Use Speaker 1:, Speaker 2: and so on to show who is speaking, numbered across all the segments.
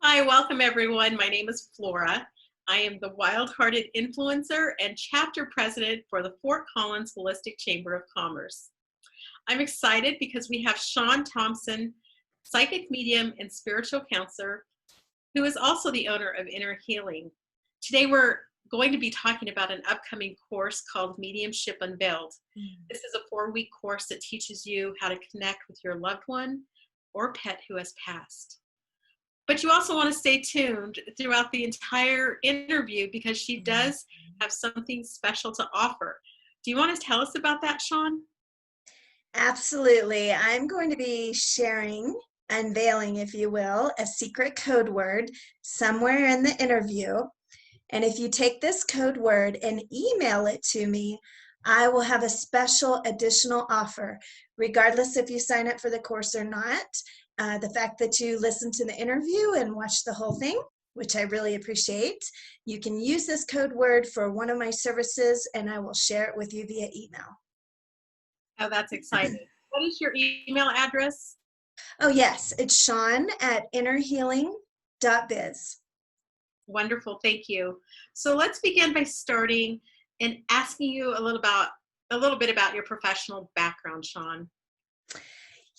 Speaker 1: Hi, welcome everyone. My name is Flora. I am the Wild-Hearted Influencer and Chapter President for the Fort Collins Holistic Chamber of Commerce. I'm excited because we have Sean Thompson, psychic medium and spiritual counselor, who is also the owner of Inner Healing. Today we're going to be talking about an upcoming course called Mediumship Unveiled. This is a 4-week course that teaches you how to connect with your loved one or pet who has passed. But you also want to stay tuned throughout the entire interview because she does have something special to offer. Do you want to tell us about that, Sean?
Speaker 2: Absolutely. I'm going to be sharing, unveiling, if you will, a secret code word somewhere in the interview. And if you take this code word and email it to me, I will have a special additional offer, regardless if you sign up for the course or not. The fact that you listen to the interview and watch the whole thing, which I really appreciate, you can use this code word for one of my services, and I will share it with you via email.
Speaker 1: Oh, that's exciting. What is your email address?
Speaker 2: Oh, yes, it's Sean at innerhealing.biz.
Speaker 1: Wonderful, thank you. So let's begin by starting and asking you a little bit about your professional background, Sean.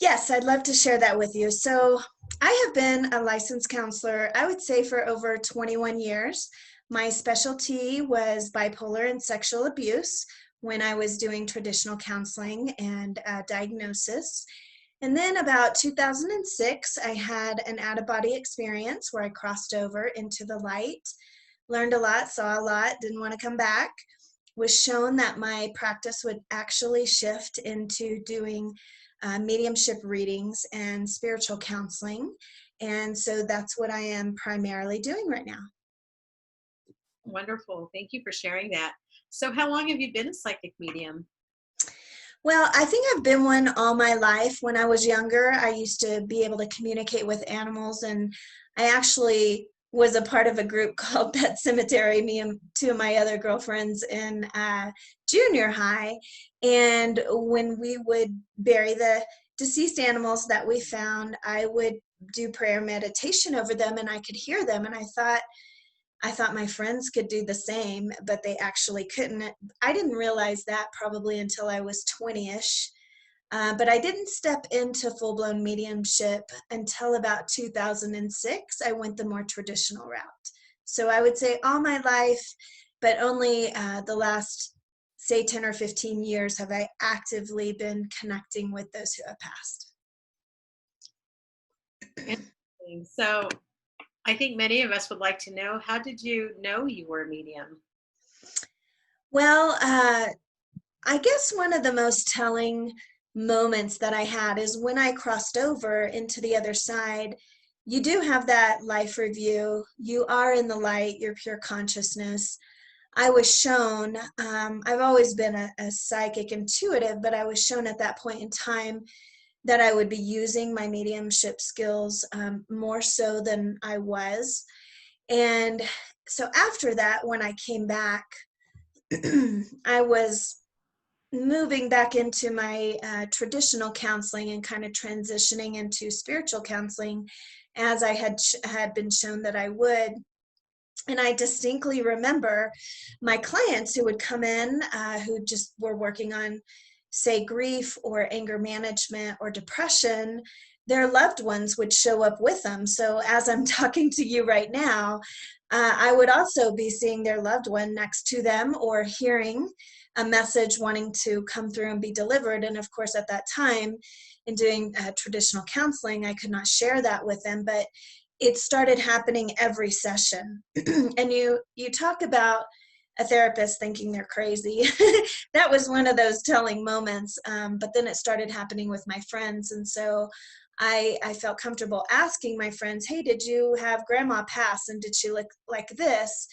Speaker 2: Yes, I'd love to share that with you. So, I have been a licensed counselor, I would say, for over 21 years. My specialty was bipolar and sexual abuse when I was doing traditional counseling and diagnosis. And then about 2006, I had an out-of-body experience where I crossed over into the light, learned a lot, saw a lot, didn't want to come back, was shown that my practice would actually shift into doing mediumship readings and spiritual counseling. And so that's what I am primarily doing right now.
Speaker 1: Wonderful, thank you for sharing that. So how long have you been a psychic medium?
Speaker 2: Well, I think I've been one all my life. When I was younger, I used to be able to communicate with animals, and I actually was a part of a group called Pet Cemetery, me and two of my other girlfriends in junior high. And when we would bury the deceased animals that we found, I would do prayer meditation over them, and I could hear them. And I thought my friends could do the same, but they actually couldn't. I didn't realize that probably until I was 20-ish. But I didn't step into full-blown mediumship until about 2006. I went the more traditional route. So I would say all my life, but only the last, say, 10 or 15 years have I actively been connecting with those who have passed.
Speaker 1: Interesting. So I think many of us would like to know, how did you know you were a medium?
Speaker 2: Well, I guess one of the most telling moments that I had is when I crossed over into the other side. You do have that life review. You are in the light, your pure consciousness. I was shown, I've always been a psychic intuitive, but I was shown at that point in time that I would be using my mediumship skills more so than I was. And so after that, when I came back, I was moving back into my traditional counseling and kind of transitioning into spiritual counseling as I had been shown that I would. And I distinctly remember my clients who would come in who just were working on, say, grief or anger management or depression. Their loved ones would show up with them. So as I'm talking to you right now, I would also be seeing their loved one next to them or hearing a message wanting to come through and be delivered. And of course, at that time, in doing traditional counseling, I could not share that with them, but it started happening every session. And you talk about a therapist thinking they're crazy. That was one of those telling moments. But then it started happening with my friends. And so I felt comfortable asking my friends, hey, did you have grandma pass? And did she look like this?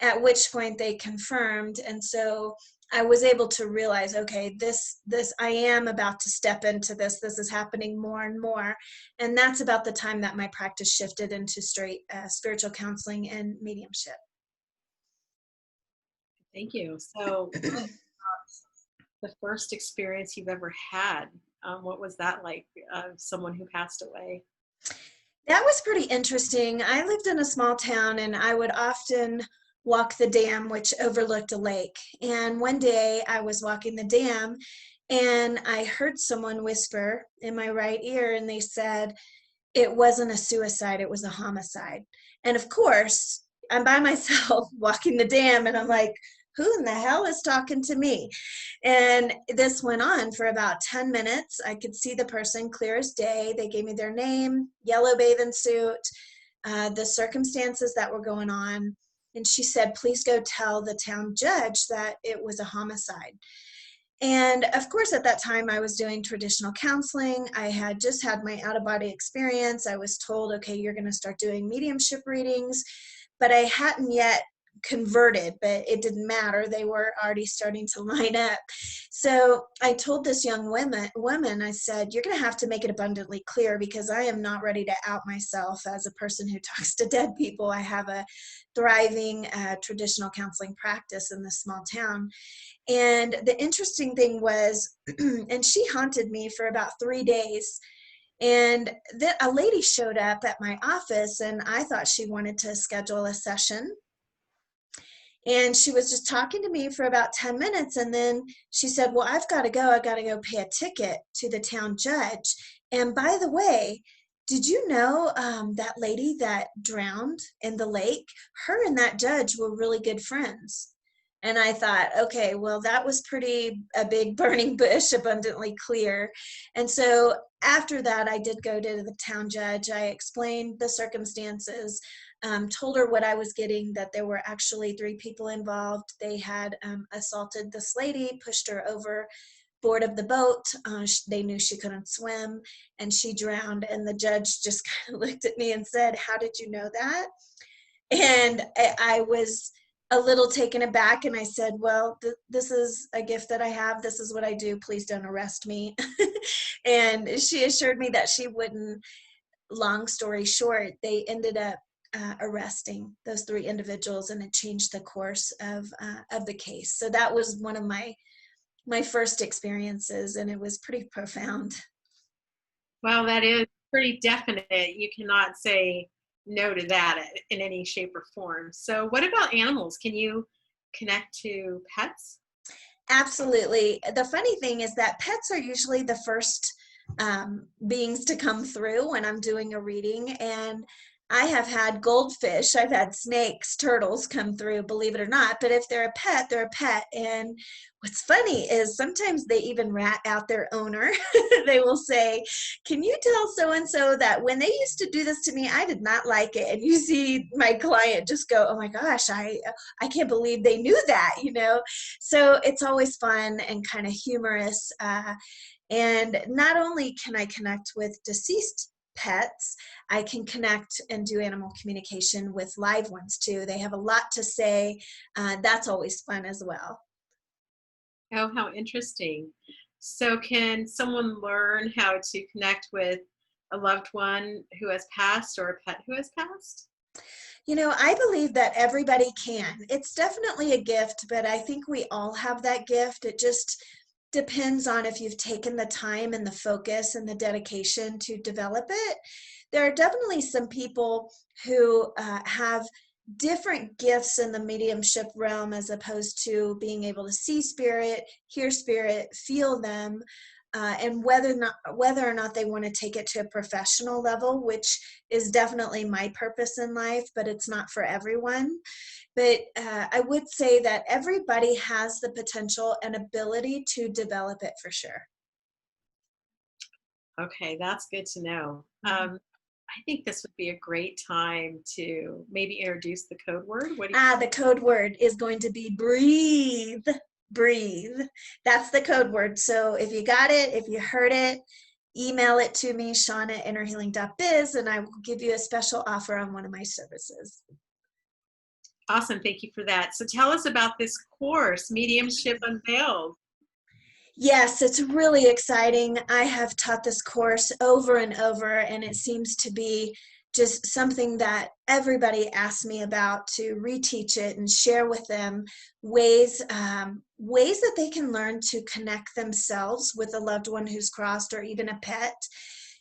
Speaker 2: At which point they confirmed. And so I was able to realize, okay, this I am about to step into this. This is happening more and more. And that's about the time that my practice shifted into straight spiritual counseling and mediumship.
Speaker 1: Thank you. So the first experience you've ever had, what was that like, someone who passed away?
Speaker 2: That was pretty interesting. I lived in a small town and I would often walk the dam, which overlooked a lake. And one day I was walking the dam and I heard someone whisper in my right ear, and they said, it wasn't a suicide, it was a homicide. And of course, I'm by myself walking the dam, and I'm like, who in the hell is talking to me? And this went on for about 10 minutes. I could see the person clear as day. They gave me their name, yellow bathing suit, the circumstances that were going on. And she said, please go tell the town judge that it was a homicide. And of course, at that time, I was doing traditional counseling. I had just had my out of body experience. I was told, okay, you're going to start doing mediumship readings, but I hadn't yet converted, but it didn't matter. They were already starting to line up. So I told this young woman, I said, you're going to have to make it abundantly clear because I am not ready to out myself as a person who talks to dead people. I have a thriving traditional counseling practice in this small town. And the interesting thing was, and she haunted me for about 3 days. And then a lady showed up at my office, and I thought she wanted to schedule a session. And she was just talking to me for about 10 minutes. And then she said, well, I've got to go. I got to go pay a ticket to the town judge. And by the way, did you know that lady that drowned in the lake? Her and that judge were really good friends. And I thought, okay, well, that was a big burning bush, abundantly clear. And so after that, I did go to the town judge. I explained the circumstances, told her what I was getting, that there were actually 3 people involved. They had assaulted this lady, pushed her over board of the boat. They knew she couldn't swim and she drowned. And the judge just kind of looked at me and said, how did you know that? And I was a little taken aback, and I said, well, this is a gift that I have. This is what I do. Please don't arrest me. And she assured me that she wouldn't. Long story short, they ended up arresting those 3 individuals, and it changed the course of the case. So that was one of my first experiences, and it was pretty profound.
Speaker 1: Well, that is pretty definite. You cannot say no to that in any shape or form. So what about animals? Can you connect to pets?
Speaker 2: Absolutely. The funny thing is that pets are usually the first beings to come through when I'm doing a reading. And I have had goldfish, I've had snakes, turtles come through, believe it or not. But if they're a pet, they're a pet. And what's funny is sometimes they even rat out their owner. They will say, can you tell so-and-so that when they used to do this to me, I did not like it. And you see my client just go, oh my gosh, I can't believe they knew that, you know? So it's always fun and kind of humorous. And not only can I connect with deceased pets, I can connect and do animal communication with live ones too. They have a lot to say. That's always fun as well.
Speaker 1: Oh, how interesting. So can someone learn how to connect with a loved one who has passed or a pet who has passed?
Speaker 2: You know, I believe that everybody can. It's definitely a gift, but I think we all have that gift. It just depends on if you've taken the time and the focus and the dedication to develop it. There are definitely some people who have different gifts in the mediumship realm as opposed to being able to see spirit, hear spirit, feel them, and whether or not they want to take it to a professional level, which is definitely my purpose in life, but it's not for everyone. But I would say that everybody has the potential and ability to develop it for sure.
Speaker 1: Okay, that's good to know. I think this would be a great time to maybe introduce the code word. What do
Speaker 2: The code word is going to be breathe. Breathe. That's the code word. So if you got it, if you heard it, email it to me, Shauna@innerhealing.biz, and I will give you a special offer on one of my services.
Speaker 1: Awesome. Thank you for that. So tell us about this course, Mediumship Unveiled.
Speaker 2: Yes, it's really exciting. I have taught this course over and over, and it seems to be just something that everybody asks me about, to reteach it and share with them ways that they can learn to connect themselves with a loved one who's crossed, or even a pet.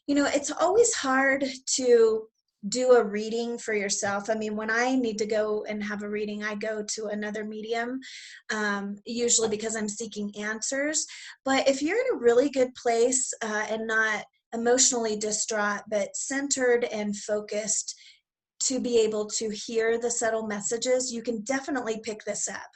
Speaker 2: You know, it's always hard to do a reading for yourself. I mean, when I need to go and have a reading, I go to another medium, usually because I'm seeking answers. But if you're in a really good place and not emotionally distraught, but centered and focused to be able to hear the subtle messages, you can definitely pick this up.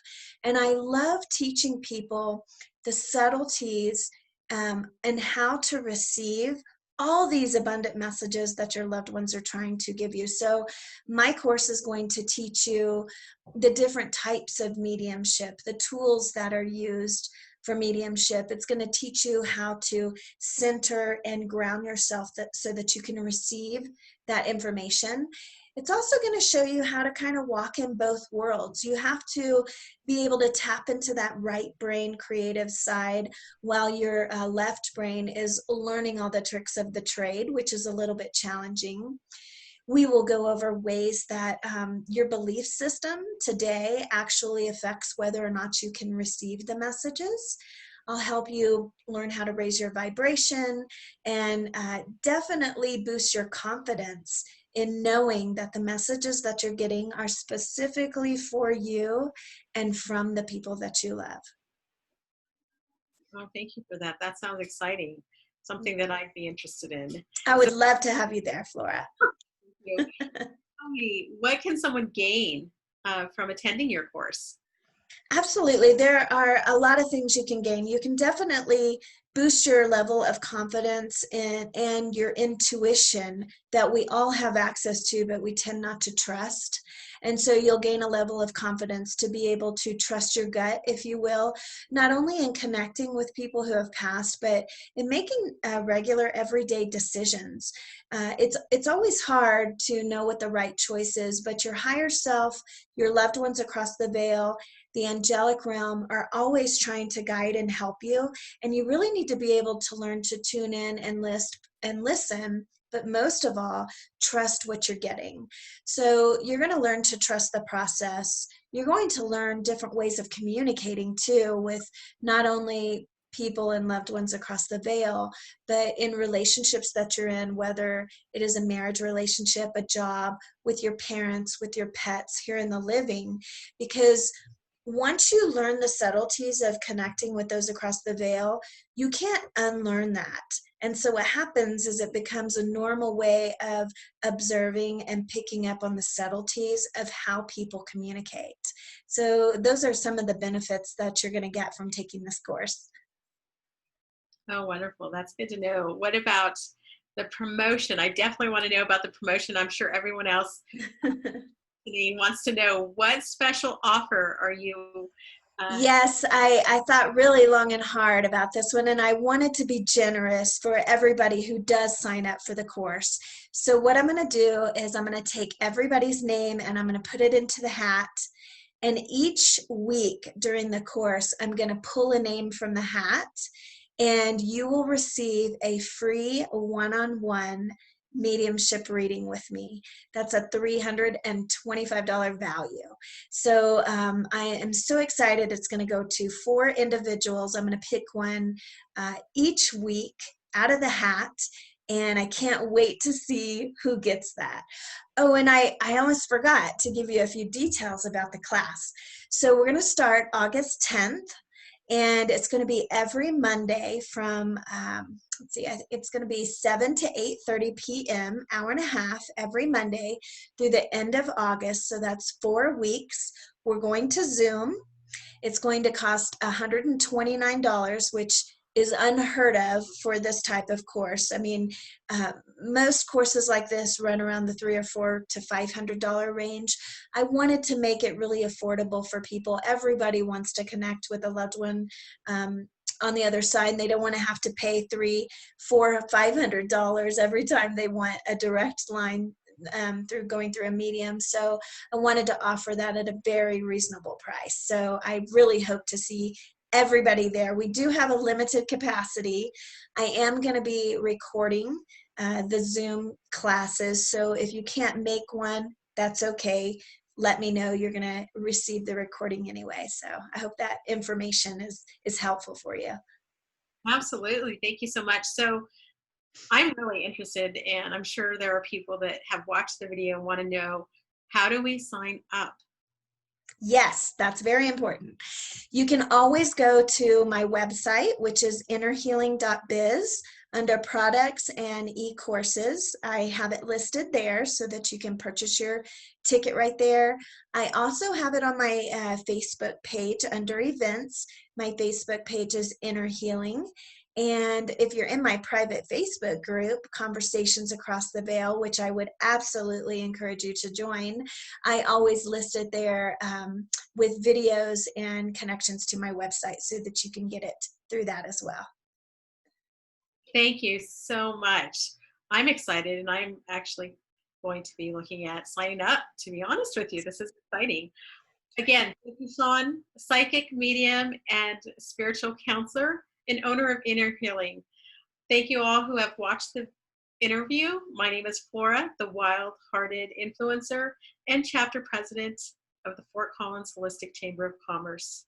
Speaker 2: And I love teaching people the subtleties and how to receive all these abundant messages that your loved ones are trying to give you. So my course is going to teach you the different types of mediumship, the tools that are used for mediumship. It's going to teach you how to center and ground yourself so that you can receive that information. It's also going to show you how to kind of walk in both worlds. You have to be able to tap into that right brain creative side while your left brain is learning all the tricks of the trade, which is a little bit challenging. We will go over ways that your belief system today actually affects whether or not you can receive the messages. I'll help you learn how to raise your vibration and definitely boost your confidence in knowing that the messages that you're getting are specifically for you and from the people that you love.
Speaker 1: Oh, thank you for that. That sounds exciting. Something that I'd be interested in.
Speaker 2: I
Speaker 1: So,
Speaker 2: would love to have you there, Flora.
Speaker 1: you, tell me, what can someone gain from attending your course?
Speaker 2: Absolutely. There are a lot of things you can gain. You can definitely boost your level of confidence and your intuition that we all have access to, but we tend not to trust. And so you'll gain a level of confidence to be able to trust your gut, if you will, not only in connecting with people who have passed, but in making regular everyday decisions. It's always hard to know what the right choice is, but your higher self, your loved ones across the veil, the angelic realm are always trying to guide and help you. And you really need to be able to learn to tune in and listen, but most of all, trust what you're getting. So you're going to learn to trust the process. You're going to learn different ways of communicating too, with not only people and loved ones across the veil, but in relationships that you're in, whether it is a marriage relationship, a job, with your parents, with your pets here in the living. Because once you learn the subtleties of connecting with those across the veil, you can't unlearn that. And so what happens is it becomes a normal way of observing and picking up on the subtleties of how people communicate. So those are some of the benefits that you're going to get from taking this course.
Speaker 1: Oh, wonderful. That's good to know. What about the promotion? I definitely want to know about the promotion. I'm sure everyone else wants to know, what special offer are you?
Speaker 2: Yes, I thought really long and hard about this one, and I wanted to be generous for everybody who does sign up for the course. So what I'm going to do is I'm going to take everybody's name and I'm going to put it into the hat. And each week during the course, I'm going to pull a name from the hat, and you will receive a free one-on-one mediumship reading with me. That's a $325 value. So I am so excited. It's going to go to 4 individuals. I'm going to pick one each week out of the hat, and I can't wait to see who gets that. Oh, and I almost forgot to give you a few details about the class. So we're going to start August 10th. And it's going to be every Monday from, let's see, it's going to be 7 to 8:30 p.m., hour and a half every Monday through the end of August. So that's 4 weeks. We're going to Zoom. It's going to cost $129, which is unheard of for this type of course. I mean, most courses like this run around the $300 or $400 to $500 range. I wanted to make it really affordable for people. Everybody wants to connect with a loved one on the other side, and they don't want to have to pay $300, $400, $500 every time they want a direct line through going through a medium. So I wanted to offer that at a very reasonable price. So I really hope to see everybody there. We do have a limited capacity. I am going to be recording the Zoom classes. So if you can't make one, that's okay. Let me know. You're going to receive the recording anyway. So I hope that information is helpful for you.
Speaker 1: Absolutely. Thank you so much. So I'm really interested, and I'm sure there are people that have watched the video and want to know, how do we sign up?
Speaker 2: Yes, that's very important. You can always go to my website, which is innerhealing.biz, under products and e-courses. I have it listed there so that you can purchase your ticket right there. I also have it on my Facebook page under events. My Facebook page is Inner Healing. And if you're in my private Facebook group, Conversations Across the Veil, which I would absolutely encourage you to join, I always list it there with videos and connections to my website so that you can get it through that as well.
Speaker 1: Thank you so much. I'm excited, and I'm actually going to be looking at signing up, to be honest with you. This is exciting. Again, thank you, Sean, psychic, medium, and spiritual counselor and owner of Inner Healing. Thank you all who have watched the interview. My name is Flora, the wild-hearted influencer and chapter president of the Fort Collins Holistic Chamber of Commerce.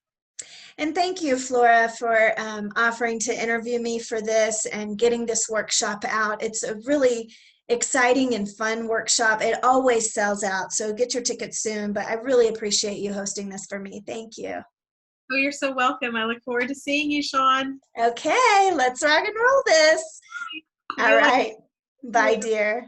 Speaker 2: And thank you, Flora, for offering to interview me for this and getting this workshop out. It's a really exciting and fun workshop. It always sells out, so get your tickets soon, but I really appreciate you hosting this for me. Thank you.
Speaker 1: Oh, you're so welcome. I look forward to seeing you, Sean.
Speaker 2: Okay, let's rock and roll this. All right. Bye, dear.